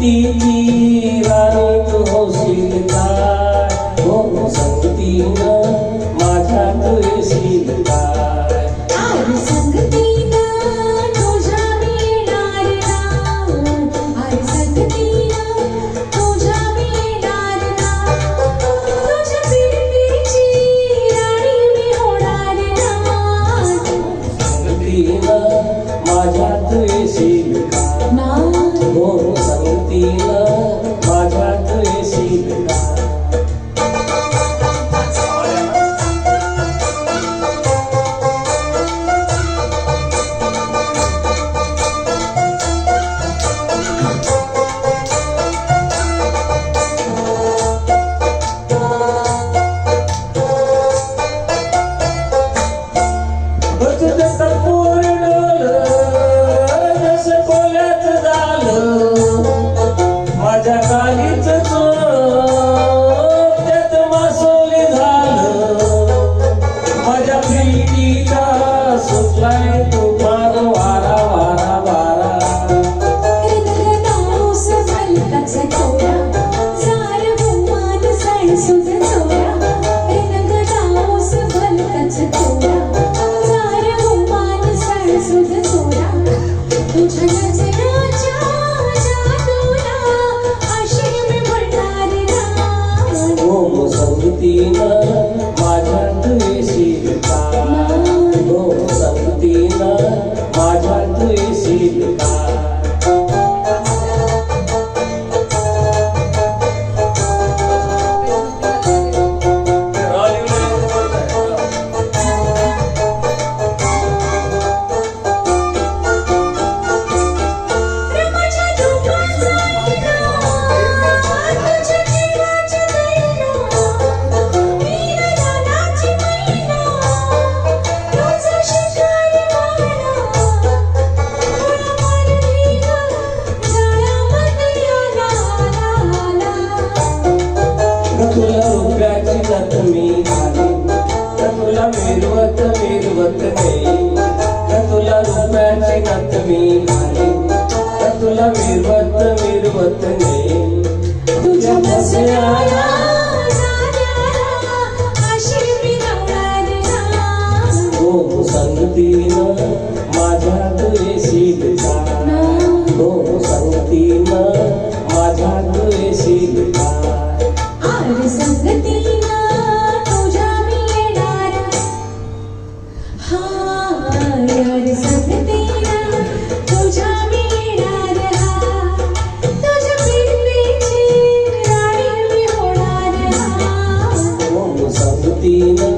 प्रीतीची राणी तू होशील काय हो संगतीनं माझ्या तू येशील काय आर संगतीनं तुझ्या मी येणार ना आर संगतीनं तुझ्या मी येणार ना तुझ्या प्रीतीची राणी मी होणार ना संगतीनं माझ्या तू येशील काय ना हो संगतीनं माझ्या तू येशील काय माझ्या कालीच त्यात मासोली झालं माझ्या प्रीतीचा सुटलाय तुफान वारा वारा वारा रंगनाऊस भलकाचा चोरा जार गुमान सणसुद चोरा रंगनाऊस भलकाचा चोरा जार गुमान सणसुद चोरा तुझ्या नजराच्या जादूला आशिक मी भरणार ना हो संगतीनं माझ्या तू येशील काय हो संगतीनं माझ्या तू येशील काय प्रेमाच्या दुःखाचा इरा तुझ्या जीवाच्या दैना मीरा नानाची मैना तुझा शिकारी माना थोडा मारली ग जाळ्यामध्ये आला तुला रुपयाची नथ मी घाली तुला मिरवत मिरवत नाही तुला रुपयाची नथ मी घाली तुला मिरवत मिरवत नाही तुझ्या बसण्याला जाण्याला आशिक मी गवणार ना हो संगतीनं माझ्या तू येशील काय हो संगतीनं माझ्या तू येशील काय आर संगतीनं तुझ्या मी येणार हा यार संगतीनं तुझ्या मी येणार हा तुझ्या प्रीतीची राणी मी होणार हा हो संगतीनं